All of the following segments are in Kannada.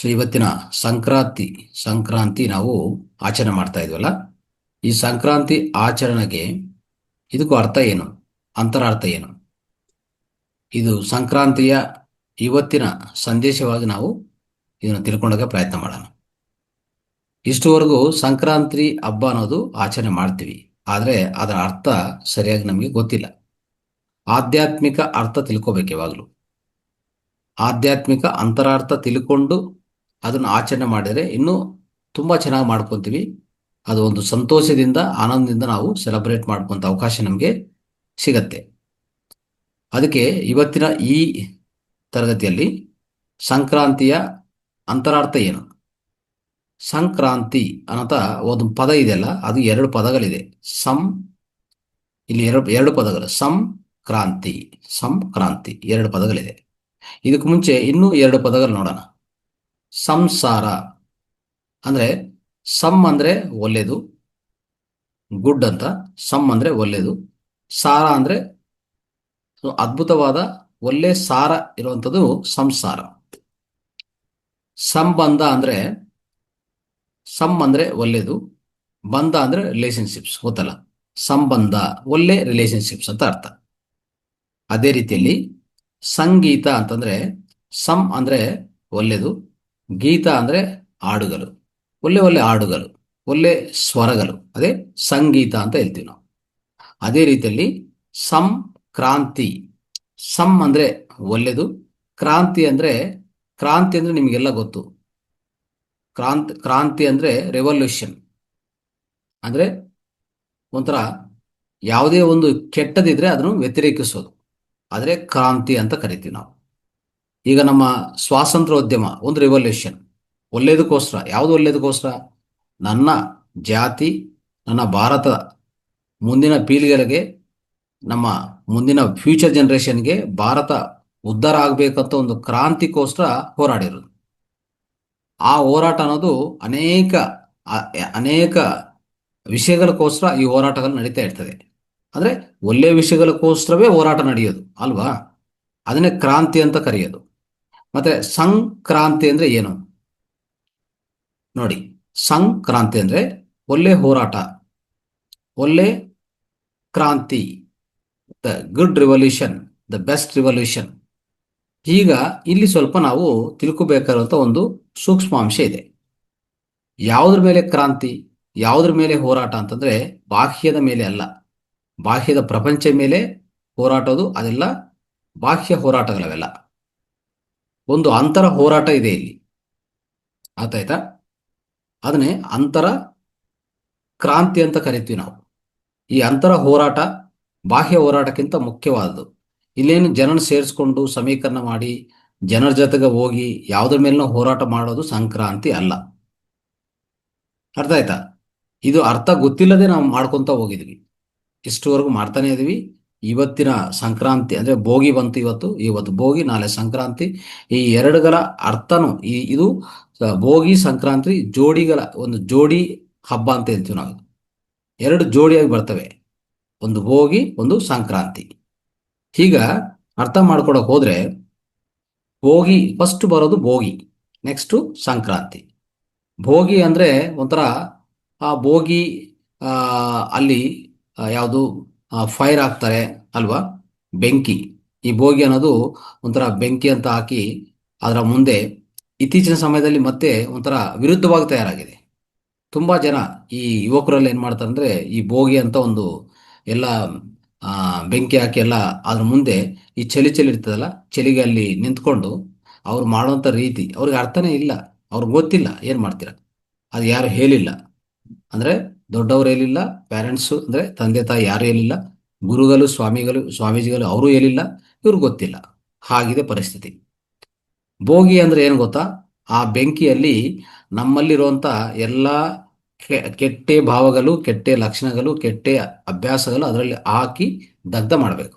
ಸೊ ಇವತ್ತಿನ ಸಂಕ್ರಾಂತಿ ಸಂಕ್ರಾಂತಿ ನಾವು ಆಚರಣೆ ಮಾಡ್ತಾ ಇದ್ವಲ್ಲ. ಈ ಸಂಕ್ರಾಂತಿ ಆಚರಣೆಗೆ ಇದಕ್ಕೂ ಅರ್ಥ ಏನು, ಅಂತರಾರ್ಥ ಏನು, ಇದು ಸಂಕ್ರಾಂತಿಯ ಇವತ್ತಿನ ಸಂದೇಶವಾಗಿ ನಾವು ಇದನ್ನು ತಿಳ್ಕೊಂಡಾಗ ಪ್ರಯತ್ನ ಮಾಡೋಣ. ಇಷ್ಟುವರೆಗೂ ಸಂಕ್ರಾಂತಿ ಹಬ್ಬ ಅನ್ನೋದು ಆಚರಣೆ ಮಾಡ್ತೀವಿ, ಆದರೆ ಅದರ ಅರ್ಥ ಸರಿಯಾಗಿ ನಮಗೆ ಗೊತ್ತಿಲ್ಲ. ಆಧ್ಯಾತ್ಮಿಕ ಅರ್ಥ ತಿಳ್ಕೋಬೇಕು ಯಾವಾಗಲೂ. ಆಧ್ಯಾತ್ಮಿಕ ಅಂತರಾರ್ಥ ತಿಳ್ಕೊಂಡು ಅದನ್ನು ಆಚರಣೆ ಮಾಡಿದರೆ ಇನ್ನೂ ತುಂಬ ಚೆನ್ನಾಗಿ ಮಾಡ್ಕೊತೀವಿ. ಅದು ಒಂದು ಸಂತೋಷದಿಂದ ಆನಂದದಿಂದ ನಾವು ಸೆಲೆಬ್ರೇಟ್ ಮಾಡ್ಕೊಂತ ಅವಕಾಶ ನಮಗೆ ಸಿಗತ್ತೆ. ಅದಕ್ಕೆ ಇವತ್ತಿನ ಈ ತರಗತಿಯಲ್ಲಿ ಸಂಕ್ರಾಂತಿಯ ಅಂತರಾರ್ಥ ಏನು, ಸಂಕ್ರಾಂತಿ ಅನ್ನತ ಒಂದು ಪದ ಇದೆಯಲ್ಲ, ಅದು ಎರಡು ಪದಗಳಿದೆ. ಇಲ್ಲಿ ಎರಡು ಪದಗಳು, ಸಂಕ್ರಾಂತಿ ಸಂಕ್ರಾಂತಿ ಎರಡು ಪದಗಳಿದೆ. ಇದಕ್ಕೆ ಮುಂಚೆ ಇನ್ನೂ ಎರಡು ಪದಗಳು ನೋಡೋಣ. ಸಂಸಾರ ಅಂದ್ರೆ ಅಂದ್ರೆ ಒಳ್ಳೆಯದು, ಗುಡ್ ಅಂತ. ಅಂದ್ರೆ ಒಳ್ಳೆಯದು, ಸಾರ ಅಂದ್ರೆ ಅದ್ಭುತವಾದ ಒಳ್ಳೆ ಸಾರ ಇರುವಂಥದ್ದು ಸಂಸಾರ. ಸಂಬಂಧ ಅಂದ್ರೆ ಅಂದ್ರೆ ಒಳ್ಳೆಯದು, ಬಂಧ ಅಂದ್ರೆ ರಿಲೇಶನ್ಶಿಪ್ಸ್, ಗೊತ್ತಲ್ಲ. ಸಂಬಂಧ ಒಳ್ಳೆ ರಿಲೇಶನ್ಶಿಪ್ಸ್ ಅಂತ ಅರ್ಥ. ಅದೇ ರೀತಿಯಲ್ಲಿ ಸಂಗೀತ ಅಂತಂದ್ರೆ ಅಂದ್ರೆ ಒಳ್ಳೆಯದು, ಗೀತ ಅಂದ್ರೆ ಹಾಡುಗಳು, ಒಳ್ಳೆ ಒಳ್ಳೆ ಹಾಡುಗಳು, ಒಳ್ಳೆ ಸ್ವರಗಳು, ಅದೇ ಸಂಗೀತ ಅಂತ ಹೇಳ್ತೀವಿ ನಾವು. ಅದೇ ರೀತಿಯಲ್ಲಿ ಸಂಕ್ರಾಂತಿ, ಅಂದ್ರೆ ಒಳ್ಳೆಯದು, ಕ್ರಾಂತಿ ಅಂದ್ರೆ ನಿಮಗೆಲ್ಲ ಗೊತ್ತು. ಕ್ರಾಂತಿ ಅಂದ್ರೆ ರೆವಲ್ಯೂಷನ್, ಅಂದ್ರೆ ಒಂಥರ ಯಾವುದೇ ಒಂದು ಕೆಟ್ಟದಿದ್ರೆ ಅದನ್ನು ವ್ಯತಿರೇಕಿಸೋದು, ಆದರೆ ಕ್ರಾಂತಿ ಅಂತ ಕರಿತೀವಿ ನಾವು. ಈಗ ನಮ್ಮ ಸ್ವಾತಂತ್ರ್ಯೋದ್ಯಮ ಒಂದು ರೆವಲ್ಯೂಷನ್, ಒಳ್ಳೆಯದಕ್ಕೋಸ್ಕರ. ಯಾವುದು ಒಳ್ಳೆಯದಕ್ಕೋಸ್ಕರ? ನನ್ನ ಜಾತಿ, ನನ್ನ ಭಾರತ ಮುಂದಿನ ಪೀಳಿಗೆಗಳಿಗೆ, ನಮ್ಮ ಮುಂದಿನ ಫ್ಯೂಚರ್ ಜನರೇಷನ್ಗೆ ಭಾರತ ಉದ್ಧಾರ ಆಗಬೇಕಂತ ಒಂದು ಕ್ರಾಂತಿಗೋಸ್ಕರ ಹೋರಾಡಿರೋದು. ಆ ಹೋರಾಟ ಅನ್ನೋದು ಅನೇಕ ವಿಷಯಗಳಕ್ಕೋಸ್ಕರ ಈ ಹೋರಾಟಗಳು ನಡೀತಾ ಇರ್ತದೆ. ಅಂದ್ರೆ ಒಳ್ಳೆಯ ವಿಷಯಗಳಕ್ಕೋಸ್ಕರವೇ ಹೋರಾಟ ನಡೆಯೋದು ಅಲ್ವಾ? ಅದನ್ನೇ ಕ್ರಾಂತಿ ಅಂತ ಕರೆಯೋದು. ಮತ್ತೆ ಸಂಕ್ರಾಂತಿ ಅಂದ್ರೆ ಏನು ನೋಡಿ. ಸಂಕ್ರಾಂತಿ ಅಂದ್ರೆ ಒಳ್ಳೆ ಹೋರಾಟ, ಒಳ್ಳೆ ಕ್ರಾಂತಿ, the good revolution, the best revolution. ಈಗ ಇಲ್ಲಿ ಸ್ವಲ್ಪ ನಾವು ತಿಳ್ಕೋಬೇಕಾದಂಥ ಒಂದು ಸೂಕ್ಷ್ಮಾಂಶ ಇದೆ. ಯಾವುದ್ರ ಮೇಲೆ ಕ್ರಾಂತಿ, ಯಾವುದ್ರ ಮೇಲೆ ಹೋರಾಟ ಅಂತಂದ್ರೆ ಬಾಹ್ಯದ ಮೇಲೆ ಅಲ್ಲ, ಬಾಹ್ಯದ ಪ್ರಪಂಚ ಮೇಲೆ ಹೋರಾಟೋದು ಅದೆಲ್ಲ ಬಾಹ್ಯ ಹೋರಾಟಗಳವೆಲ್ಲ. ಒಂದು ಅಂತರ ಹೋರಾಟ ಇದೆ ಇಲ್ಲಿ, ಆಯ್ತಾ? ಅದನ್ನೇ ಅಂತರ ಕ್ರಾಂತಿ ಅಂತ ಕರಿತೀವಿ ನಾವು. ಈ ಅಂತರ ಹೋರಾಟ ಬಾಹ್ಯ ಹೋರಾಟಕ್ಕಿಂತ ಮುಖ್ಯವಾದದ್ದು. ಇಲ್ಲೇನು ಜನನ ಸೇರಿಸ್ಕೊಂಡು ಸಮೀಕರಣ ಮಾಡಿ ಜನರ ಜೊತೆಗೆ ಹೋಗಿ ಯಾವುದ್ರ ಮೇಲಿನ ಹೋರಾಟ ಮಾಡೋದು ಸಂಕ್ರಾಂತಿ ಅಲ್ಲ. ಅರ್ಥ ಆಯ್ತಾ? ಇದು ಅರ್ಥ ಗೊತ್ತಿಲ್ಲದೆ ನಾವು ಮಾಡ್ಕೊತ ಹೋಗಿದ್ವಿ, ಇಷ್ಟುವರೆಗೂ ಮಾಡ್ತಾನೆ ಇದೀವಿ. ಇವತ್ತಿನ ಸಂಕ್ರಾಂತಿ ಅಂದ್ರೆ ಭೋಗಿ ಬಂತು, ಇವತ್ತು ಭೋಗಿ, ನಾಳೆ ಸಂಕ್ರಾಂತಿ. ಈ ಎರಡುಗಳ ಅರ್ಥನು ಇದು ಭೋಗಿ ಸಂಕ್ರಾಂತಿ ಜೋಡಿಗಳ ಒಂದು ಜೋಡಿ ಹಬ್ಬ ಅಂತ ಹೇಳ್ತೀವಿ ನಾವು. ಎರಡು ಜೋಡಿಯಾಗಿ ಬರ್ತವೆ, ಒಂದು ಭೋಗಿ, ಒಂದು ಸಂಕ್ರಾಂತಿ. ಈಗ ಅರ್ಥ ಮಾಡ್ಕೊಳಕ್ ಹೋದ್ರೆ ಭೋಗಿ ಫಸ್ಟ್ ಬರೋದು, ಭೋಗಿ ನೆಕ್ಸ್ಟ್ ಸಂಕ್ರಾಂತಿ. ಭೋಗಿ ಅಂದ್ರೆ ಒಂಥರ ಆ ಭೋಗಿ ಅಲ್ಲಿ ಯಾವುದು ಫೈರ್ ಹಾಕ್ತಾರೆ ಅಲ್ವಾ, ಬೆಂಕಿ. ಈ ಭೋಗಿ ಅನ್ನೋದು ಒಂಥರ ಬೆಂಕಿ ಅಂತ ಹಾಕಿ ಅದರ ಮುಂದೆ ಇತ್ತೀಚಿನ ಸಮಯದಲ್ಲಿ ಮತ್ತೆ ಒಂಥರ ವಿರುದ್ಧವಾಗಿ ತಯಾರಾಗಿದೆ. ತುಂಬಾ ಜನ ಈ ಯುವಕರಲ್ಲಿ ಏನ್ ಮಾಡ್ತಾರೆ ಅಂದ್ರೆ ಈ ಭೋಗಿ ಅಂತ ಒಂದು ಎಲ್ಲ ಬೆಂಕಿ ಹಾಕಿ ಎಲ್ಲ ಅದ್ರ ಮುಂದೆ ಈ ಚಳಿ ಇರ್ತದಲ್ಲ, ಚಳಿಗೆ ಅಲ್ಲಿ ನಿಂತ್ಕೊಂಡು ಅವ್ರು ಮಾಡುವಂಥ ರೀತಿ ಅವ್ರಿಗೆ ಅರ್ಥನೇ ಇಲ್ಲ, ಅವ್ರಿಗೆ ಗೊತ್ತಿಲ್ಲ ಏನ್ ಮಾಡ್ತೀರ. ಅದು ಯಾರು ಹೇಳಿಲ್ಲ ಅಂದ್ರೆ ದೊಡ್ಡವರು ಹೇಳಿಲ್ಲ, ಪೇರೆಂಟ್ಸು ಅಂದ್ರೆ ತಂದೆ ತಾಯಿ ಯಾರು ಹೇಳಿಲ್ಲ, ಗುರುಗಳು ಸ್ವಾಮೀಜಿಗಳು ಅವರು ಹೇಳಿಲ್ಲ, ಇವ್ರಿಗೆ ಗೊತ್ತಿಲ್ಲ. ಹಾಗಿದೆ ಪರಿಸ್ಥಿತಿ. ಭೋಗಿ ಅಂದ್ರೆ ಏನು ಗೊತ್ತಾ? ಆ ಬೆಂಕಿಯಲ್ಲಿ ನಮ್ಮಲ್ಲಿರುವಂತ ಎಲ್ಲ ಕೆಟ್ಟ ಭಾವಗಳು, ಕೆಟ್ಟ ಲಕ್ಷಣಗಳು, ಕೆಟ್ಟ ಅಭ್ಯಾಸಗಳು ಅದರಲ್ಲಿ ಹಾಕಿ ದಗ್ಧ ಮಾಡಬೇಕು.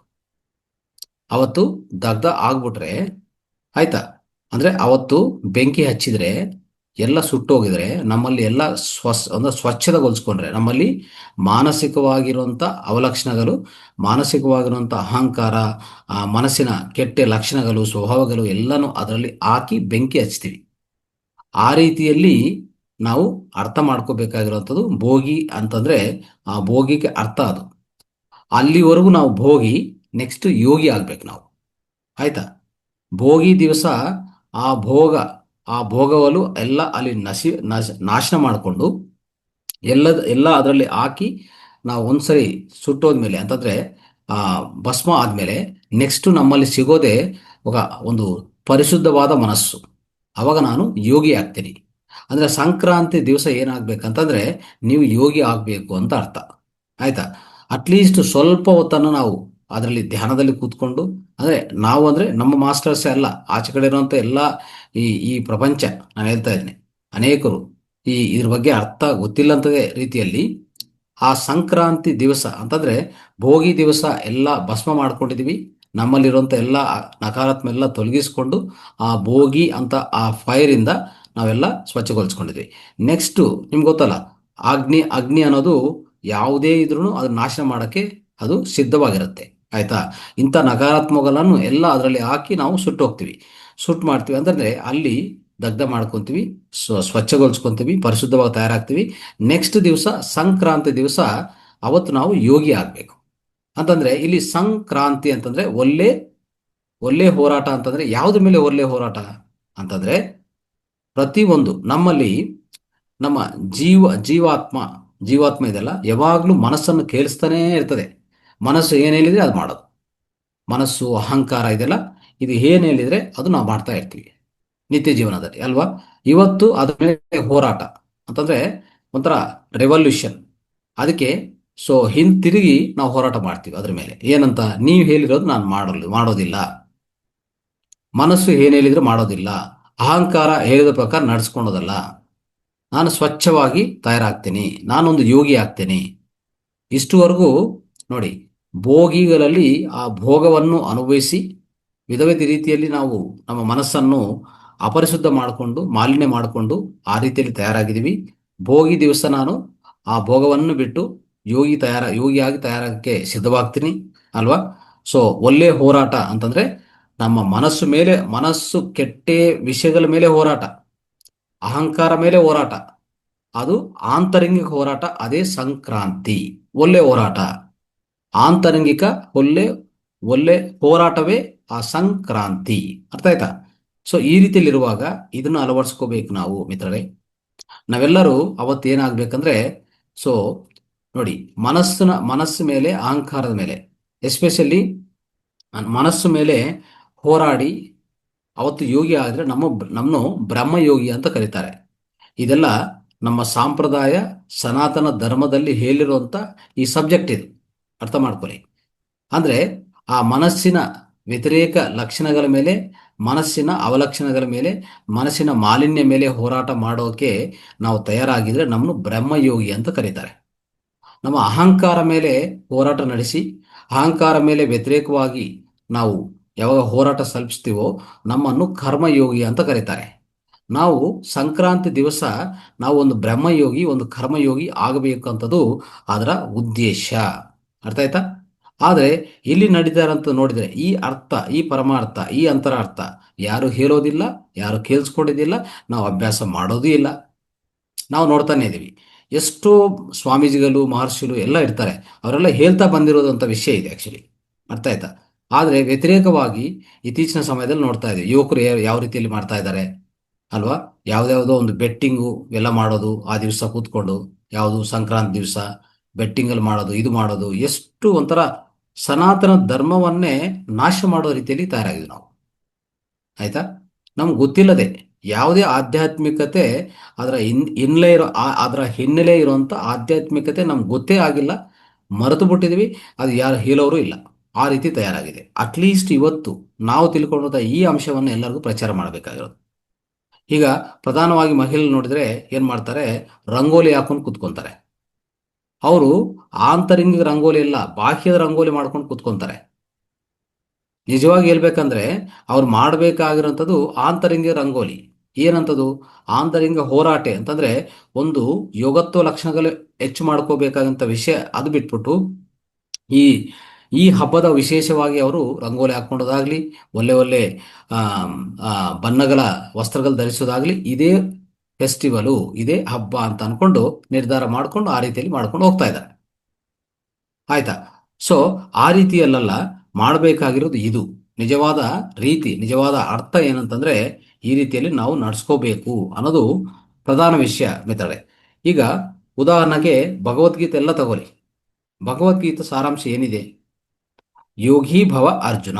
ಅವತ್ತು ದಗ್ಧ ಆಗ್ಬಿಟ್ರೆ ಆಯ್ತಾ, ಅಂದ್ರೆ ಅವತ್ತು ಬೆಂಕಿ ಹಚ್ಚಿದ್ರೆ ಎಲ್ಲ ಸುಟ್ಟೋಗಿದ್ರೆ ನಮ್ಮಲ್ಲಿ ಎಲ್ಲ ಸ್ವಚ್ಛತೆಗೊಳಿಸ್ಕೊಂಡ್ರೆ ನಮ್ಮಲ್ಲಿ ಮಾನಸಿಕವಾಗಿರುವಂಥ ಅವಲಕ್ಷಣಗಳು, ಮಾನಸಿಕವಾಗಿರುವಂಥ ಅಹಂಕಾರ, ಮನಸ್ಸಿನ ಕೆಟ್ಟ ಲಕ್ಷಣಗಳು, ಸ್ವಭಾವಗಳು ಎಲ್ಲನೂ ಅದರಲ್ಲಿ ಹಾಕಿ ಬೆಂಕಿ ಹಚ್ತೀವಿ. ಆ ರೀತಿಯಲ್ಲಿ ನಾವು ಅರ್ಥ ಮಾಡ್ಕೋಬೇಕಾಗಿರುವಂಥದ್ದು ಭೋಗಿ ಅಂತಂದ್ರೆ ಆ ಭೋಗಿಗೆ ಅರ್ಥ ಅದು. ಅಲ್ಲಿವರೆಗೂ ನಾವು ಭೋಗಿ, ನೆಕ್ಸ್ಟ್ ಯೋಗಿ ಆಗ್ಬೇಕು ನಾವು. ಆಯ್ತಾ? ಭೋಗಿ ದಿವಸ ಆ ಭೋಗ ಆ ಭೋಗವಲು ಎಲ್ಲ ಅಲ್ಲಿ ನಾಶ ಮಾಡಿಕೊಂಡು ಎಲ್ಲ ಅದರಲ್ಲಿ ಹಾಕಿ ನಾವು ಒಂದ್ಸರಿ ಸುಟ್ಟೋದ್ಮೇಲೆ ಅಂತಂದ್ರೆ ಆ ಭಸ್ಮ ಆದ್ಮೇಲೆ ನೆಕ್ಸ್ಟ್ ನಮ್ಮಲ್ಲಿ ಸಿಗೋದೇ ಒಂದು ಪರಿಶುದ್ಧವಾದ ಮನಸ್ಸು. ಅವಾಗ ನಾನು ಯೋಗಿ ಆಗ್ತೀನಿ. ಅಂದ್ರೆ ಸಂಕ್ರಾಂತಿ ದಿವಸ ಏನಾಗ್ಬೇಕಂತಂದ್ರೆ ನೀವು ಯೋಗಿ ಆಗ್ಬೇಕು ಅಂತ ಅರ್ಥ. ಆಯ್ತಾ? ಅಟ್ಲೀಸ್ಟ್ ಸ್ವಲ್ಪ ಹೊತ್ತನ್ನು ನಾವು ಅದರಲ್ಲಿ ಧ್ಯಾನದಲ್ಲಿ ಕೂತ್ಕೊಂಡು, ಅಂದ್ರೆ ನಾವು ಅಂದ್ರೆ ನಮ್ಮ ಮಾಸ್ಟರ್ಸ್ ಅಲ್ಲ, ಆಚೆ ಕಡೆ ಇರುವಂತ ಎಲ್ಲ ಈ ಪ್ರಪಂಚ, ನಾನು ಹೇಳ್ತಾ ಇದ್ದೀನಿ, ಅನೇಕರು ಇದ್ರ ಬಗ್ಗೆ ಅರ್ಥ ಗೊತ್ತಿಲ್ಲಂತದೇ ರೀತಿಯಲ್ಲಿ ಆ ಸಂಕ್ರಾಂತಿ ದಿವಸ ಅಂತಂದ್ರೆ ಭೋಗಿ ದಿವಸ ಎಲ್ಲ ಭಸ್ಮ ಮಾಡ್ಕೊಂಡಿದೀವಿ. ನಮ್ಮಲ್ಲಿರುವಂತ ಎಲ್ಲ ನಕಾರಾತ್ಮ ಎಲ್ಲ ತೊಲಗಿಸ್ಕೊಂಡು ಆ ಭೋಗಿ ಅಂತ ಆ ಫೈರ್ ಇಂದ ನಾವೆಲ್ಲ ಸ್ವಚ್ಛಗೊಳಿಸ್ಕೊಂಡಿದ್ವಿ. ನೆಕ್ಸ್ಟ್ ನಿಮ್ಗೆ ಗೊತ್ತಲ್ಲ, ಅಗ್ನಿ ಅನ್ನೋದು ಯಾವುದೇ ಇದ್ರೂ ಅದನ್ನ ನಾಶ ಮಾಡಕ್ಕೆ ಅದು ಸಿದ್ಧವಾಗಿರುತ್ತೆ. ಆಯ್ತಾ? ಇಂಥ ನಕಾರಾತ್ಮಗಳನ್ನು ಎಲ್ಲ ಅದರಲ್ಲಿ ಹಾಕಿ ನಾವು ಸುಟ್ಟು ಹೋಗ್ತೀವಿ, ಸುಟ್ಟು ಮಾಡ್ತೀವಿ. ಅಂತಂದ್ರೆ ಅಲ್ಲಿ ದಗ್ಧ ಮಾಡ್ಕೊಂತೀವಿ, ಸ್ವಚ್ಛಗೊಳಿಸ್ಕೊಂತೀವಿ, ಪರಿಶುದ್ಧವಾಗಿ ತಯಾರಾಗ್ತೀವಿ. ನೆಕ್ಸ್ಟ್ ದಿವಸ ಸಂಕ್ರಾಂತಿ ದಿವಸ ಅವತ್ತು ನಾವು ಯೋಗಿ ಆಗ್ಬೇಕು. ಅಂತಂದ್ರೆ ಇಲ್ಲಿ ಸಂಕ್ರಾಂತಿ ಅಂತಂದ್ರೆ ಒಳ್ಳೆ ಒಳ್ಳೆ ಹೋರಾಟ. ಅಂತಂದ್ರೆ ಯಾವ್ದ್ರ ಮೇಲೆ ಒಳ್ಳೆ ಹೋರಾಟ ಅಂತಂದ್ರೆ ಪ್ರತಿಯೊಂದು ನಮ್ಮಲ್ಲಿ ನಮ್ಮ ಜೀವಾತ್ಮ ಇದೆಲ್ಲ ಯಾವಾಗ್ಲೂ ಮನಸ್ಸನ್ನು ಕೇಳಿಸ್ತಾನೇ ಇರ್ತದೆ. ಮನಸ್ಸು ಏನ್ ಹೇಳಿದ್ರೆ ಅದು ಮಾಡೋದು. ಮನಸ್ಸು, ಅಹಂಕಾರ ಇದೆಲ್ಲ ಇದು ಏನ್ ಹೇಳಿದ್ರೆ ಅದು ನಾವು ಮಾಡ್ತಾ ಇರ್ತೀವಿ ನಿತ್ಯ ಜೀವನದಲ್ಲಿ, ಅಲ್ವಾ? ಇವತ್ತು ಅದ್ರ ಮೇಲೆ ಹೋರಾಟ ಅಂತಂದ್ರೆ ಒಂಥರ ರೆವಲ್ಯೂಷನ್. ಅದಕ್ಕೆ ಹಿಂತಿರುಗಿ ನಾವು ಹೋರಾಟ ಮಾಡ್ತೀವಿ ಅದ್ರ ಮೇಲೆ. ಏನಂತ? ನೀವು ಹೇಳಿರೋದು ನಾನು ಮಾಡೋದಿಲ್ಲ. ಮನಸ್ಸು ಏನ್ ಹೇಳಿದ್ರೆ ಮಾಡೋದಿಲ್ಲ. ಅಹಂಕಾರ ಹೇಳಿದ ಪ್ರಕಾರ ನಡ್ಸ್ಕೊಳೋದಲ್ಲ. ನಾನು ಸ್ವಚ್ಛವಾಗಿ ತಯಾರಾಗ್ತೀನಿ, ನಾನೊಂದು ಯೋಗಿ ಆಗ್ತೇನೆ. ಇಷ್ಟುವರೆಗೂ ನೋಡಿ, ಭೋಗಿಗಳಲ್ಲಿ ಆ ಭೋಗವನ್ನು ಅನುಭವಿಸಿ ವಿಧ ವಿಧ ರೀತಿಯಲ್ಲಿ ನಾವು ನಮ್ಮ ಮನಸ್ಸನ್ನು ಅಪರಿಶುದ್ಧ ಮಾಡಿಕೊಂಡು, ಮಾಲಿನ್ಯ ಮಾಡಿಕೊಂಡು ಆ ರೀತಿಯಲ್ಲಿ ತಯಾರಾಗಿದ್ದೀವಿ. ಭೋಗಿ ದಿವಸ ನಾನು ಆ ಭೋಗವನ್ನು ಬಿಟ್ಟು ಯೋಗಿಯಾಗಿ ತಯಾರಾಗಕ್ಕೆ ಸಿದ್ಧವಾಗ್ತೀನಿ, ಅಲ್ವಾ? ಒಳ್ಳೆ ಹೋರಾಟ ಅಂತಂದ್ರೆ ನಮ್ಮ ಮನಸ್ಸು ಕೆಟ್ಟ ವಿಷಯಗಳ ಮೇಲೆ ಹೋರಾಟ, ಅಹಂಕಾರ ಮೇಲೆ ಹೋರಾಟ, ಅದು ಆಂತರಂಗಿಕ ಹೋರಾಟ. ಅದೇ ಸಂಕ್ರಾಂತಿ. ಒಳ್ಳೆ ಹೋರಾಟ, ಆಂತರಂಗಿಕ ಒಳ್ಳೆ ಹೋರಾಟವೇ ಆ ಸಂಕ್ರಾಂತಿ. ಅರ್ಥ ಆಯ್ತಾ? ಈ ರೀತಿಯಲ್ಲಿರುವಾಗ ಇದನ್ನು ಅಳವಡಿಸ್ಕೋಬೇಕು ನಾವು ಮಿತ್ರರೇ. ನಾವೆಲ್ಲರೂ ಅವತ್ತೇನಾಗ್ಬೇಕಂದ್ರೆ ನೋಡಿ, ಮನಸ್ಸು ಮೇಲೆ, ಅಹಂಕಾರದ ಮೇಲೆ, ಎಸ್ಪೆಷಲಿ ಮನಸ್ಸು ಮೇಲೆ ಹೋರಾಡಿ ಅವತ್ತು ಯೋಗಿ ಆದ್ರೆ ನಮ್ಮನ್ನು ಬ್ರಹ್ಮಯೋಗಿ ಅಂತ ಕರೀತಾರೆ. ಇದೆಲ್ಲ ನಮ್ಮ ಸಾಂಪ್ರದಾಯ ಸನಾತನ ಧರ್ಮದಲ್ಲಿ ಹೇಳಿರುವಂತ ಈ ಸಬ್ಜೆಕ್ಟ್ ಇದು. ಅರ್ಥ ಮಾಡ್ಕೊಳ್ಳಿ. ಅಂದ್ರೆ ಆ ಮನಸ್ಸಿನ ವ್ಯತಿರೇಕ ಲಕ್ಷಣಗಳ ಮೇಲೆ, ಮನಸ್ಸಿನ ಅವಲಕ್ಷಣಗಳ ಮೇಲೆ, ಮನಸ್ಸಿನ ಮಾಲಿನ್ಯ ಮೇಲೆ ಹೋರಾಟ ಮಾಡೋಕೆ ನಾವು ತಯಾರಾಗಿದ್ರೆ ನಮ್ಮನ್ನು ಬ್ರಹ್ಮಯೋಗಿ ಅಂತ ಕರೀತಾರೆ. ನಮ್ಮ ಅಹಂಕಾರ ಮೇಲೆ ಹೋರಾಟ ನಡೆಸಿ, ಅಹಂಕಾರ ಮೇಲೆ ವ್ಯತಿರೇಕವಾಗಿ ನಾವು ಯಾವಾಗ ಹೋರಾಟ ಸಲ್ಲಿಸ್ತೀವೋ ನಮ್ಮನ್ನು ಕರ್ಮಯೋಗಿ ಅಂತ ಕರೀತಾರೆ. ನಾವು ಸಂಕ್ರಾಂತಿ ದಿವಸ ನಾವು ಒಂದು ಬ್ರಹ್ಮಯೋಗಿ, ಒಂದು ಕರ್ಮಯೋಗಿ ಆಗಬೇಕಂತದ್ದು ಅದರ ಉದ್ದೇಶ. ಅರ್ಥ ಆಯ್ತಾ? ಆದರೆ ಇಲ್ಲಿ ನಡೀತಾರಂತ ನೋಡಿದರೆ ಈ ಅರ್ಥ, ಈ ಪರಮಾರ್ಥ, ಈ ಅಂತರಾರ್ಥ ಯಾರು ಹೇಳೋದಿಲ್ಲ, ಯಾರು ಕೇಳಿಸ್ಕೊಂಡಿದ್ದಿಲ್ಲ, ನಾವು ಅಭ್ಯಾಸ ಮಾಡೋದೂ ಇಲ್ಲ. ನಾವು ನೋಡ್ತಾನೆ ಇದ್ದೀವಿ, ಎಷ್ಟೋ ಸ್ವಾಮೀಜಿಗಳು, ಮಹರ್ಷಿಗಳು ಎಲ್ಲ ಇರ್ತಾರೆ, ಅವರೆಲ್ಲ ಹೇಳ್ತಾ ಬಂದಿರೋದಂಥ ವಿಷಯ ಇದೆ ಆ್ಯಕ್ಚುಲಿ. ಅರ್ಥ ಆಯ್ತಾ? ಆದರೆ ವ್ಯತಿರೇಕವಾಗಿ ಇತ್ತೀಚಿನ ಸಮಯದಲ್ಲಿ ನೋಡ್ತಾ ಇದ್ದೀವಿ, ಯುವಕರು ಯಾವ ರೀತಿಯಲ್ಲಿ ಮಾಡ್ತಾ ಇದ್ದಾರೆ, ಅಲ್ವಾ? ಯಾವುದ್ಯಾವುದೋ ಒಂದು ಬೆಟ್ಟಿಂಗು ಎಲ್ಲ ಮಾಡೋದು, ಆ ದಿವಸ ಕೂತ್ಕೊಂಡು ಯಾವುದು ಸಂಕ್ರಾಂತಿ ದಿವಸ ಬೆಟ್ಟಿಂಗಲ್ಲಿ ಮಾಡೋದು, ಇದು ಮಾಡೋದು, ಎಷ್ಟು ಒಂಥರ ಸನಾತನ ಧರ್ಮವನ್ನೇ ನಾಶ ಮಾಡೋ ರೀತಿಯಲ್ಲಿ ತಯಾರಾಗಿದ್ವಿ ನಾವು. ಆಯ್ತಾ? ನಮ್ಗೆ ಗೊತ್ತಿಲ್ಲದೆ ಯಾವುದೇ ಆಧ್ಯಾತ್ಮಿಕತೆ ಅದರ ಹಿನ್ನೆಲೆ ಇರುವಂತ ಆಧ್ಯಾತ್ಮಿಕತೆ ನಮ್ಗೆ ಗೊತ್ತೇ ಆಗಿಲ್ಲ, ಮರೆತು ಬಿಟ್ಟಿದ್ವಿ, ಅದು ಯಾರು ಹೇಳೋರು ಇಲ್ಲ. ಆ ರೀತಿ ತಯಾರಾಗಿದೆ. ಅಟ್ಲೀಸ್ಟ್ ಇವತ್ತು ನಾವು ತಿಳ್ಕೊಂಡಂತ ಈ ಅಂಶವನ್ನು ಎಲ್ಲರಿಗೂ ಪ್ರಚಾರ ಮಾಡಬೇಕಾಗಿರೋದು. ಈಗ ಪ್ರಧಾನವಾಗಿ ಮಹಿಳೆಗಳು ನೋಡಿದ್ರೆ ಏನ್ ಮಾಡ್ತಾರೆ? ರಂಗೋಲಿ ಹಾಕೊಂಡು ಕುತ್ಕೊಂತಾರೆ. ಅವರು ಆಂತರಂಗಿಕ ರಂಗೋಲಿ ಇಲ್ಲ, ಬಾಹ್ಯದ ರಂಗೋಲಿ ಮಾಡ್ಕೊಂಡು ಕುತ್ಕೊಂತಾರೆ. ನಿಜವಾಗಿ ಹೇಳ್ಬೇಕಂದ್ರೆ ಅವ್ರು ಮಾಡಬೇಕಾಗಿರೋಂಥದ್ದು ಆಂತರಂಗಿಕ ರಂಗೋಲಿ. ಏನಂತದ್ದು? ಆಂತರಂಗಿಕ ಹೋರಾಟ ಅಂತಂದ್ರೆ ಒಂದು ಯೋಗತ್ವ ಲಕ್ಷಣಗಳು ಹೆಚ್ಚು ಮಾಡ್ಕೋಬೇಕಾದಂಥ ವಿಷಯ. ಅದು ಬಿಟ್ಬಿಟ್ಟು ಈ ಈ ಹಬ್ಬದ ವಿಶೇಷವಾಗಿ ಅವರು ರಂಗೋಲಿ ಹಾಕೊಂಡೋದಾಗ್ಲಿ, ಒಳ್ಳೆ ಒಳ್ಳೆ ಬಣ್ಣಗಳ ವಸ್ತ್ರಗಳು ಧರಿಸೋದಾಗ್ಲಿ, ಇದೇ ಫೆಸ್ಟಿವಲು, ಇದೇ ಹಬ್ಬ ಅಂತ ಅನ್ಕೊಂಡು ನಿರ್ಧಾರ ಮಾಡ್ಕೊಂಡು ಆ ರೀತಿಯಲ್ಲಿ ಮಾಡ್ಕೊಂಡು ಹೋಗ್ತಾ ಇದ್ದಾರೆ. ಆಯ್ತಾ? ಸೊ ಆ ರೀತಿಯಲ್ಲೆಲ್ಲ ಮಾಡಬೇಕಾಗಿರೋದು ಇದು ನಿಜವಾದ ರೀತಿ, ನಿಜವಾದ ಅರ್ಥ ಏನಂತಂದ್ರೆ ಈ ರೀತಿಯಲ್ಲಿ ನಾವು ನಡ್ಸ್ಕೋಬೇಕು ಅನ್ನೋದು ಪ್ರಧಾನ ವಿಷಯ ಮಿತ್ರರೇ. ಈಗ ಉದಾಹರಣೆಗೆ ಭಗವದ್ಗೀತೆ ಎಲ್ಲ ತಗೊಳ್ಳಿ. ಭಗವದ್ಗೀತೆ ಸಾರಾಂಶ ಏನಿದೆ? ಯೋಗಿ ಭವ ಅರ್ಜುನ.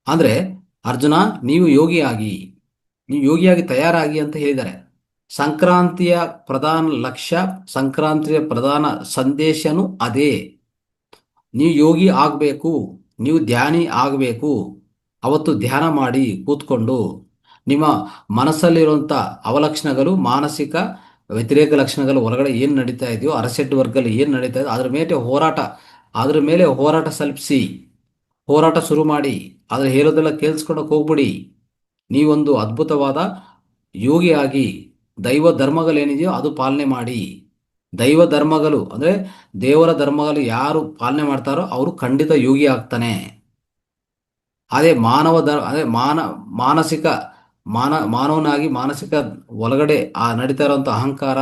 ಅಂದ್ರೆ ಅರ್ಜುನ, ನೀವು ಯೋಗಿಯಾಗಿ, ನೀವು ಯೋಗಿಯಾಗಿ ತಯಾರಾಗಿ ಅಂತ ಹೇಳಿದ್ದಾರೆ. ಸಂಕ್ರಾಂತಿಯ ಪ್ರಧಾನ ಲಕ್ಷ್ಯ, ಸಂಕ್ರಾಂತಿಯ ಪ್ರಧಾನ ಸಂದೇಶನೂ ಅದೇ. ನೀವು ಯೋಗಿ ಆಗಬೇಕು, ನೀವು ಧ್ಯಾನಿ ಆಗಬೇಕು. ಅವತ್ತು ಧ್ಯಾನ ಮಾಡಿ ಕೂತ್ಕೊಂಡು ನಿಮ್ಮ ಮನಸ್ಸಲ್ಲಿರುವಂಥ ಅವಲಕ್ಷಣಗಳು, ಮಾನಸಿಕ ವ್ಯತಿರೇಕ ಲಕ್ಷಣಗಳು ಹೊರಗಡೆ ಏನು ನಡೀತಾ ಇದೆಯೋ, ಅರಸೆಟ್ ವರ್ಗಲ್ಲಿ ಏನು ನಡೀತಾ ಇದೆಯೋ ಅದ್ರ ಮೇಲೆ ಹೋರಾಟ ಸಲ್ಲಿಸಿ, ಹೋರಾಟ ಶುರು ಮಾಡಿ. ಅದ್ರ ಹೇಳೋದೆಲ್ಲ ಕೇಳಿಸ್ಕೊಳಕ್ಕೆ ಹೋಗ್ಬಿಡಿ. ನೀವೊಂದು ಅದ್ಭುತವಾದ ಯೋಗಿಯಾಗಿ ದೈವ ಧರ್ಮಗಳೇನಿದೆಯೋ ಅದು ಪಾಲನೆ ಮಾಡಿ. ದೈವ ಧರ್ಮಗಳು ಅಂದರೆ ದೇವರ ಧರ್ಮಗಳು ಯಾರು ಪಾಲನೆ ಮಾಡ್ತಾರೋ ಅವರು ಖಂಡಿತ ಯೋಗಿ ಆಗ್ತಾನೆ. ಅದೇ ಮಾನಸಿಕ ಮಾನವನಾಗಿ ಮಾನಸಿಕ ಒಳಗಡೆ ಆ ನಡೀತಾ ಇರುವಂಥ ಅಹಂಕಾರ,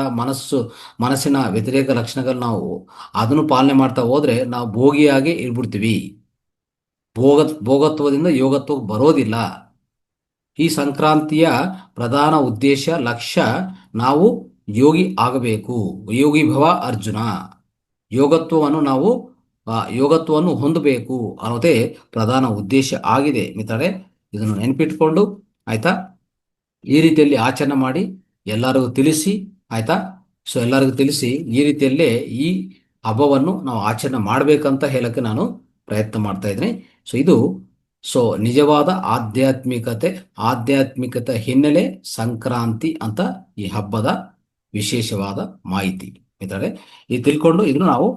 ಮನಸ್ಸಿನ ವ್ಯತಿರೇಕ ಲಕ್ಷಣಗಳು ನಾವು ಅದನ್ನು ಪಾಲನೆ ಮಾಡ್ತಾ ಹೋದ್ರೆ ನಾವು ಭೋಗಿಯಾಗಿ ಇರ್ಬಿಡ್ತೀವಿ. ಭೋಗತ್ವದಿಂದ ಯೋಗತ್ವಕ್ಕೆ ಬರೋದಿಲ್ಲ. ಈ ಸಂಕ್ರಾಂತಿಯ ಪ್ರಧಾನ ಉದ್ದೇಶ, ಲಕ್ಷ್ಯ ನಾವು ಯೋಗಿ ಆಗಬೇಕು. ಯೋಗಿ ಭವ ಅರ್ಜುನ. ಯೋಗತ್ವವನ್ನು ಹೊಂದಬೇಕು ಅನ್ನೋದೇ ಪ್ರಧಾನ ಉದ್ದೇಶ ಆಗಿದೆ ಮಿತ್ರರೇ. ಇದನ್ನು ನೆನಪಿಟ್ಕೊಂಡು ಆಯ್ತಾ, ಈ ರೀತಿಯಲ್ಲಿ ಆಚರಣೆ ಮಾಡಿ ಎಲ್ಲರಿಗೂ ತಿಳಿಸಿ. ಆಯ್ತಾ? ಸೊ ಎಲ್ಲರಿಗೂ ತಿಳಿಸಿ ಈ ರೀತಿಯಲ್ಲೇ ಈ ಹಬ್ಬವನ್ನು ನಾವು ಆಚರಣೆ ಮಾಡಬೇಕಂತ ಹೇಳಕ್ಕೆ ನಾನು ಪ್ರಯತ್ನ ಮಾಡ್ತಾ ಇದ್ದೀನಿ. ಸೊ ನಿಜವಾದ ಆಧ್ಯಾತ್ಮಿಕತೆ ಹಿನ್ನೆಲೆ ಸಂಕ್ರಾಂತಿ ಅಂತ ಈ ಹಬ್ಬದ ವಿಶೇಷವಾದ ಮಾಹಿತಿ ಮಿತ್ರರೇ. ಇದು ತಿಳ್ಕೊಂಡು ಇದನ್ನು ನಾವು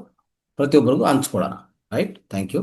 ಪ್ರತಿಯೊಬ್ಬರಿಗೂ ಹಂಚ್ಕೊಳ್ಳೋಣ. ರೈಟ್? Thank you.